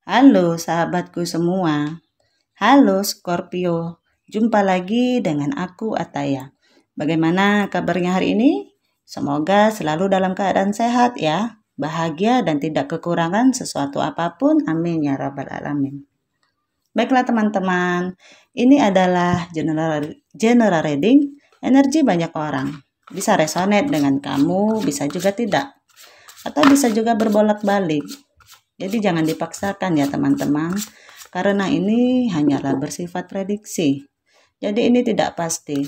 Halo sahabatku semua. Halo Scorpio. Jumpa lagi dengan aku Ataya. Bagaimana kabarnya hari ini? Semoga selalu dalam keadaan sehat ya. Bahagia dan tidak kekurangan sesuatu apapun. Amin ya rabbal alamin. Baiklah teman-teman. Ini adalah general reading energi banyak orang. Bisa resonate dengan kamu, bisa juga tidak. Atau bisa juga berbolak-balik. Jadi jangan dipaksakan ya teman-teman, karena ini hanyalah bersifat prediksi. Jadi ini tidak pasti,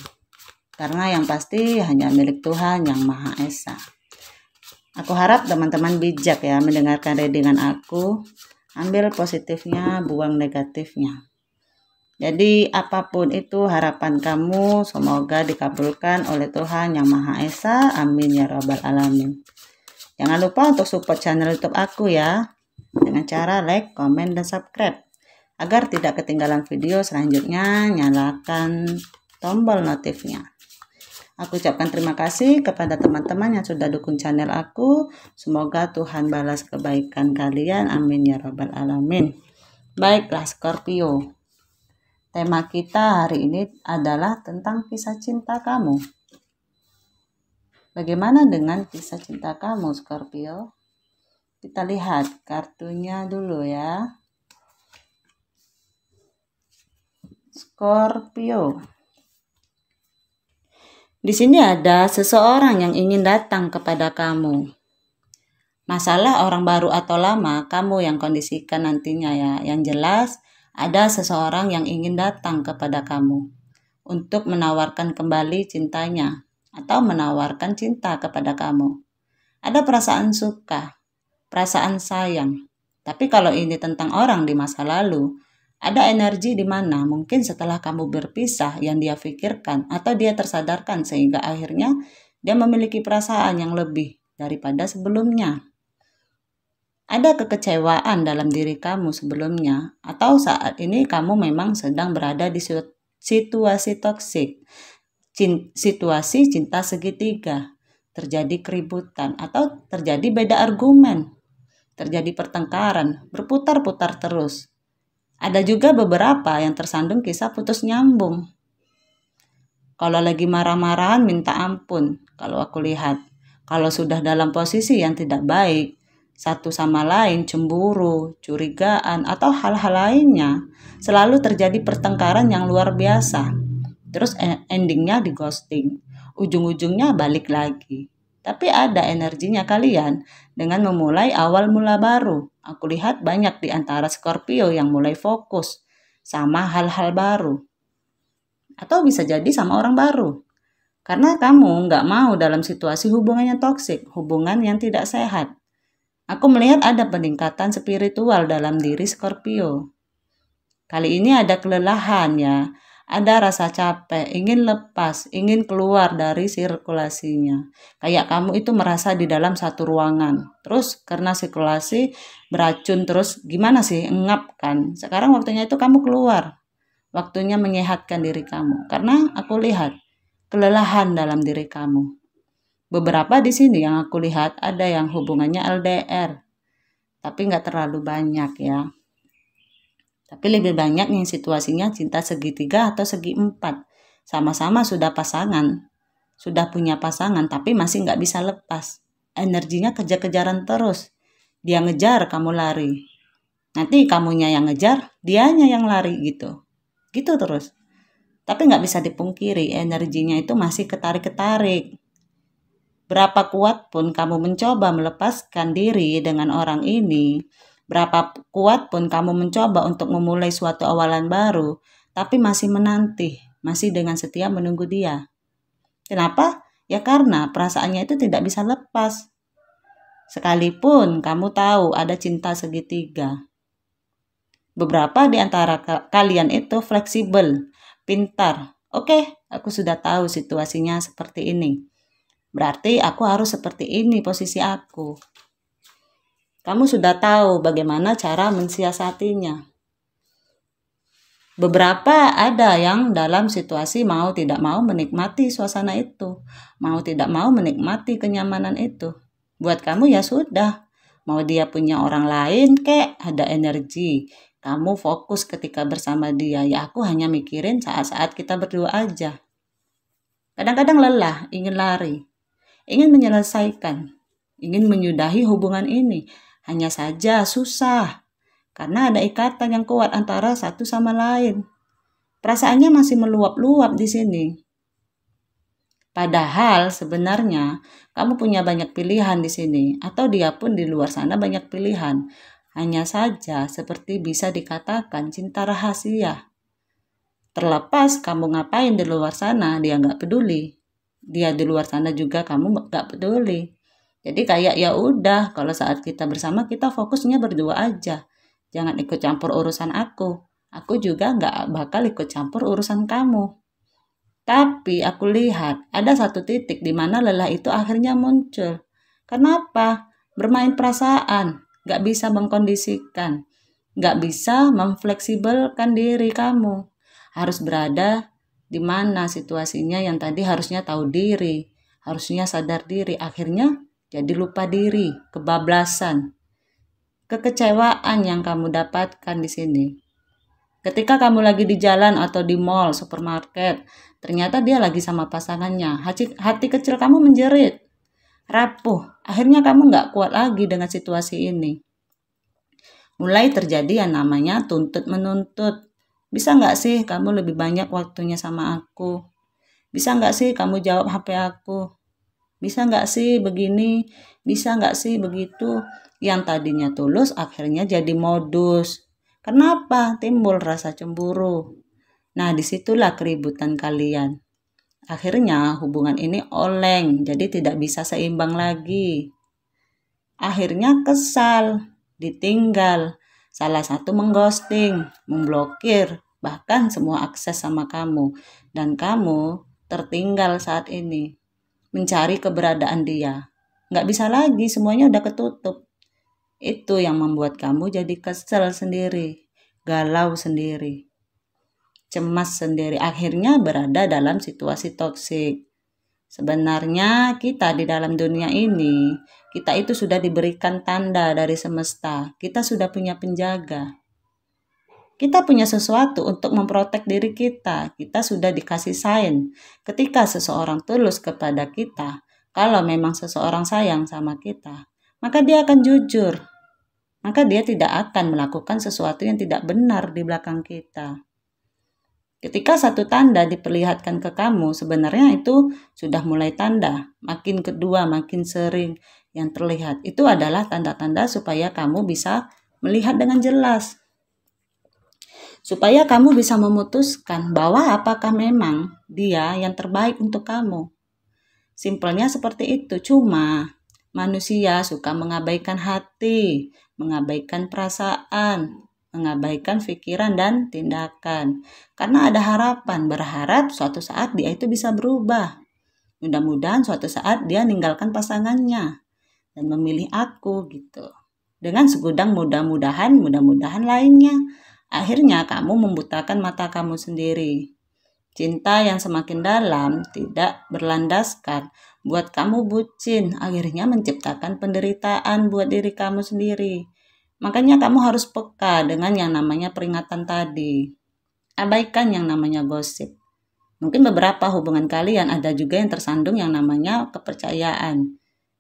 karena yang pasti hanya milik Tuhan yang Maha Esa. Aku harap teman-teman bijak ya mendengarkan readingan aku, ambil positifnya, buang negatifnya. Jadi apapun itu harapan kamu semoga dikabulkan oleh Tuhan yang Maha Esa, amin ya rabbal alamin. Jangan lupa untuk support channel YouTube aku ya, dengan cara like, komen, dan subscribe. Agar tidak ketinggalan video selanjutnya, nyalakan tombol notifnya. Aku ucapkan terima kasih kepada teman-teman yang sudah dukung channel aku. Semoga Tuhan balas kebaikan kalian. Amin ya rabbal alamin. Baiklah Scorpio. Tema kita hari ini adalah tentang kisah cinta kamu. Bagaimana dengan kisah cinta kamu Scorpio? Kita lihat kartunya dulu ya. Scorpio. Di sini ada seseorang yang ingin datang kepada kamu. Masalah orang baru atau lama, kamu yang kondisikan nantinya ya. Yang jelas, ada seseorang yang ingin datang kepada kamu untuk menawarkan kembali cintanya atau menawarkan cinta kepada kamu. Ada perasaan suka, perasaan sayang. Tapi kalau ini tentang orang di masa lalu, ada energi di mana mungkin setelah kamu berpisah yang dia pikirkan atau dia tersadarkan sehingga akhirnya dia memiliki perasaan yang lebih daripada sebelumnya. Ada kekecewaan dalam diri kamu sebelumnya atau saat ini kamu memang sedang berada di situasi toksik, situasi cinta segitiga, terjadi keributan atau terjadi beda argumen, terjadi pertengkaran, berputar-putar terus. Ada juga beberapa yang tersandung kisah putus nyambung. Kalau lagi marah-marahan minta ampun, kalau aku lihat. Kalau sudah dalam posisi yang tidak baik, satu sama lain cemburu, curigaan, atau hal-hal lainnya, selalu terjadi pertengkaran yang luar biasa. Terus endingnya di ghosting, ujung-ujungnya balik lagi. Tapi ada energinya kalian dengan memulai awal mula baru. Aku lihat banyak di antara Scorpio yang mulai fokus sama hal-hal baru. Atau bisa jadi sama orang baru. Karena kamu nggak mau dalam situasi hubungan yang toksik, hubungan yang tidak sehat. Aku melihat ada peningkatan spiritual dalam diri Scorpio. Kali ini ada kelelahan ya. Ada rasa capek, ingin lepas, ingin keluar dari sirkulasinya. Kayak kamu itu merasa di dalam satu ruangan. Terus karena sirkulasi beracun terus gimana sih? Engap kan. Sekarang waktunya itu kamu keluar. Waktunya menyehatkan diri kamu. Karena aku lihat kelelahan dalam diri kamu. Beberapa di sini yang aku lihat ada yang hubungannya LDR. Tapi nggak terlalu banyak ya. Tapi lebih banyak yang situasinya cinta segitiga atau segi empat. Sama-sama sudah pasangan. Sudah punya pasangan tapi masih nggak bisa lepas. Energinya kejar-kejaran terus. Dia ngejar, kamu lari. Nanti kamunya yang ngejar, dianya yang lari gitu. Gitu terus. Tapi nggak bisa dipungkiri energinya itu masih ketarik-ketarik. Berapa kuat pun kamu mencoba melepaskan diri dengan orang ini, berapa kuat pun kamu mencoba untuk memulai suatu awalan baru, tapi masih menanti, masih dengan setia menunggu dia. Kenapa? Ya karena perasaannya itu tidak bisa lepas. Sekalipun kamu tahu ada cinta segitiga. Beberapa di antara kalian itu fleksibel, pintar. Oke, aku sudah tahu situasinya seperti ini. Berarti aku harus seperti ini posisi aku. Kamu sudah tahu bagaimana cara mensiasatinya. Beberapa ada yang dalam situasi mau tidak mau menikmati suasana itu. Mau tidak mau menikmati kenyamanan itu. Buat kamu ya sudah. Mau dia punya orang lain kek, ada energi. Kamu fokus ketika bersama dia. Ya aku hanya mikirin saat-saat kita berdua aja. Kadang-kadang lelah, ingin lari, ingin menyelesaikan, ingin menyudahi hubungan ini. Hanya saja susah, karena ada ikatan yang kuat antara satu sama lain. Perasaannya masih meluap-luap di sini. Padahal sebenarnya kamu punya banyak pilihan di sini, atau dia pun di luar sana banyak pilihan. Hanya saja seperti bisa dikatakan cinta rahasia. Terlepas kamu ngapain di luar sana, dia nggak peduli. Dia di luar sana juga kamu nggak peduli. Jadi kayak ya udah, kalau saat kita bersama kita fokusnya berdua aja. Jangan ikut campur urusan aku. Aku juga nggak bakal ikut campur urusan kamu. Tapi aku lihat ada satu titik di mana lelah itu akhirnya muncul. Kenapa? Bermain perasaan, gak bisa mengkondisikan, gak bisa memfleksibelkan diri kamu. Harus berada di mana situasinya yang tadi harusnya tahu diri, harusnya sadar diri, akhirnya jadi lupa diri, kebablasan, kekecewaan yang kamu dapatkan di sini. Ketika kamu lagi di jalan atau di mall, supermarket, ternyata dia lagi sama pasangannya. Hati kecil kamu menjerit, rapuh. Akhirnya kamu nggak kuat lagi dengan situasi ini. Mulai terjadi yang namanya tuntut-menuntut. Bisa nggak sih kamu lebih banyak waktunya sama aku? Bisa nggak sih kamu jawab HP aku? Bisa nggak sih begini? Bisa nggak sih begitu? Yang tadinya tulus akhirnya jadi modus. Kenapa? Timbul rasa cemburu. Nah, disitulah keributan kalian. Akhirnya hubungan ini oleng, jadi tidak bisa seimbang lagi. Akhirnya kesal, ditinggal, salah satu mengghosting, memblokir, bahkan semua akses sama kamu. Dan kamu tertinggal saat ini, mencari keberadaan dia. Nggak bisa lagi, semuanya udah ketutup. Itu yang membuat kamu jadi kesel sendiri, galau sendiri, cemas sendiri, akhirnya berada dalam situasi toksik. Sebenarnya kita di dalam dunia ini, kita itu sudah diberikan tanda dari semesta, kita sudah punya penjaga. Kita punya sesuatu untuk memprotek diri kita sudah dikasih sign. Ketika seseorang tulus kepada kita, kalau memang seseorang sayang sama kita, maka dia akan jujur. Maka dia tidak akan melakukan sesuatu yang tidak benar di belakang kita. Ketika satu tanda diperlihatkan ke kamu, sebenarnya itu sudah mulai tanda. Makin kedua, makin sering yang terlihat. Itu adalah tanda-tanda supaya kamu bisa melihat dengan jelas. Supaya kamu bisa memutuskan bahwa apakah memang dia yang terbaik untuk kamu. Simpelnya seperti itu, cuma manusia suka mengabaikan hati, mengabaikan perasaan, mengabaikan pikiran dan tindakan. Karena ada harapan, berharap suatu saat dia itu bisa berubah. Mudah-mudahan suatu saat dia meninggalkan pasangannya dan memilih aku gitu. Dengan segudang mudah-mudahan lainnya. Akhirnya kamu membutakan mata kamu sendiri. Cinta yang semakin dalam tidak berlandaskan buat kamu bucin, akhirnya menciptakan penderitaan buat diri kamu sendiri. Makanya kamu harus peka dengan yang namanya peringatan tadi. Abaikan yang namanya gosip. Mungkin beberapa hubungan kalian ada juga yang tersandung yang namanya kepercayaan.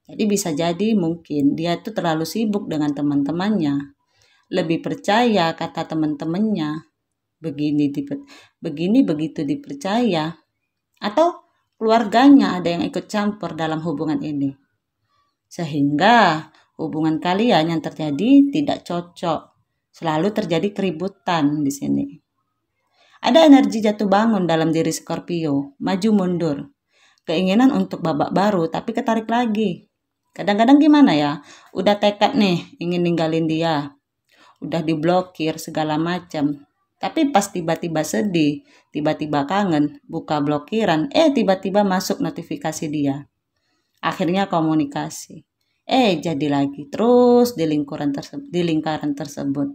Jadi bisa jadi mungkin dia tuh terlalu sibuk dengan teman-temannya. Lebih percaya kata teman-temannya. Begini begitu dipercaya. Atau keluarganya ada yang ikut campur dalam hubungan ini. Sehingga hubungan kalian yang terjadi tidak cocok. Selalu terjadi keributan di sini. Ada energi jatuh bangun dalam diri Scorpio, maju mundur. Keinginan untuk babak baru tapi ketarik lagi. Kadang-kadang gimana ya? Udah tekad nih ingin ninggalin dia. Udah diblokir segala macam. Tapi pas tiba-tiba sedih, tiba-tiba kangen, buka blokiran, tiba-tiba masuk notifikasi dia. Akhirnya komunikasi. Jadi lagi terus di lingkaran tersebut.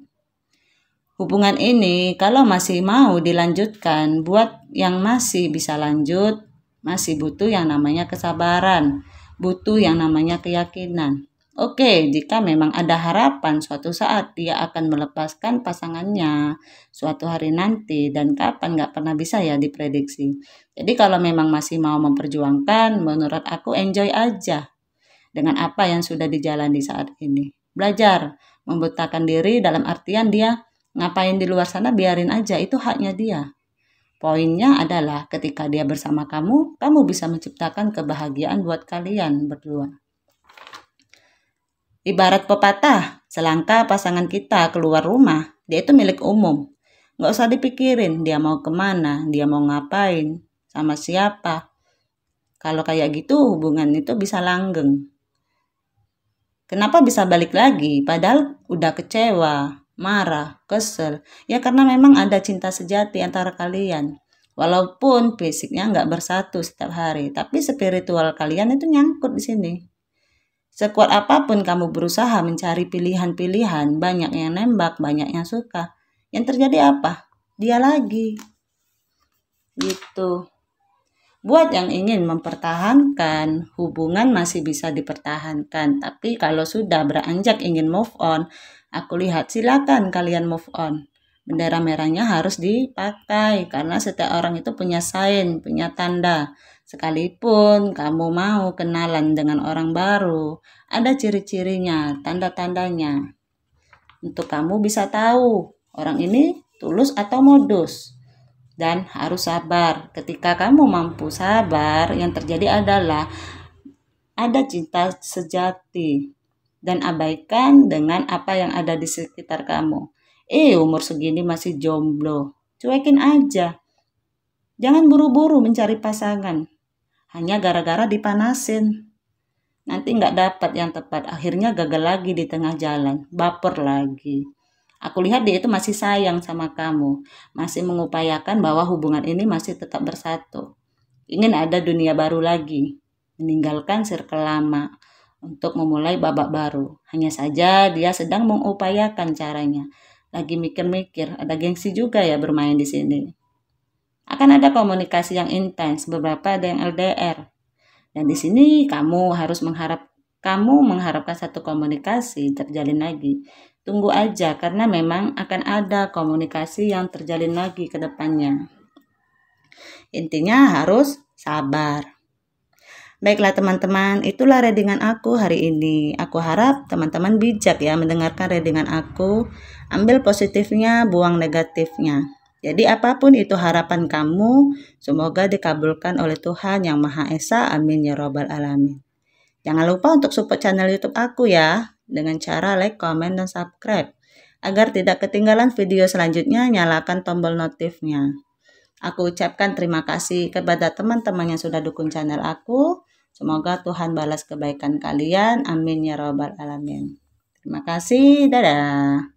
Hubungan ini kalau masih mau dilanjutkan, buat yang masih bisa lanjut, masih butuh yang namanya kesabaran, butuh yang namanya keyakinan. Oke, jika memang ada harapan suatu saat dia akan melepaskan pasangannya suatu hari nanti, dan kapan nggak pernah bisa ya diprediksi. Jadi kalau memang masih mau memperjuangkan, menurut aku enjoy aja dengan apa yang sudah dijalani saat ini. Belajar membutakan diri dalam artian dia ngapain di luar sana biarin aja, itu haknya dia. Poinnya adalah ketika dia bersama kamu, kamu bisa menciptakan kebahagiaan buat kalian berdua. Ibarat pepatah, selangkah pasangan kita keluar rumah, dia itu milik umum. Nggak usah dipikirin dia mau kemana, dia mau ngapain, sama siapa. Kalau kayak gitu hubungan itu bisa langgeng. Kenapa bisa balik lagi? Padahal udah kecewa, marah, kesel. Ya karena memang ada cinta sejati antara kalian. Walaupun fisiknya nggak bersatu setiap hari, tapi spiritual kalian itu nyangkut di sini. Sekuat apapun kamu berusaha mencari pilihan-pilihan, banyak yang nembak, banyak yang suka. Yang terjadi apa? Dia lagi. Gitu. Buat yang ingin mempertahankan, hubungan masih bisa dipertahankan. Tapi kalau sudah beranjak ingin move on, aku lihat silakan kalian move on. Bendera merahnya harus dipakai karena setiap orang itu punya sign, punya tanda. Sekalipun kamu mau kenalan dengan orang baru, ada ciri-cirinya, tanda-tandanya. Untuk kamu bisa tahu orang ini tulus atau modus. Dan harus sabar. Ketika kamu mampu sabar, yang terjadi adalah ada cinta sejati. Dan abaikan dengan apa yang ada di sekitar kamu. Umur segini masih jomblo. Cuekin aja. Jangan buru-buru mencari pasangan. Hanya gara-gara dipanasin. Nanti nggak dapat yang tepat. Akhirnya gagal lagi di tengah jalan. Baper lagi. Aku lihat dia itu masih sayang sama kamu. Masih mengupayakan bahwa hubungan ini masih tetap bersatu. Ingin ada dunia baru lagi. Meninggalkan circle lama. Untuk memulai babak baru. Hanya saja dia sedang mengupayakan caranya. Lagi mikir-mikir. Ada gengsi juga ya bermain di sini. Akan ada komunikasi yang intens, beberapa ada yang LDR. Dan di sini kamu mengharapkan satu komunikasi terjalin lagi. Tunggu aja karena memang akan ada komunikasi yang terjalin lagi ke depannya. Intinya harus sabar. Baiklah teman-teman, itulah readingan aku hari ini. Aku harap teman-teman bijak ya mendengarkan readingan aku. Ambil positifnya, buang negatifnya. Jadi apapun itu harapan kamu, semoga dikabulkan oleh Tuhan Yang Maha Esa. Amin ya robbal alamin. Jangan lupa untuk support channel YouTube aku ya, dengan cara like, komen, dan subscribe. Agar tidak ketinggalan video selanjutnya, nyalakan tombol notifnya. Aku ucapkan terima kasih kepada teman-teman yang sudah dukung channel aku. Semoga Tuhan balas kebaikan kalian. Amin ya robbal alamin. Terima kasih. Dadah.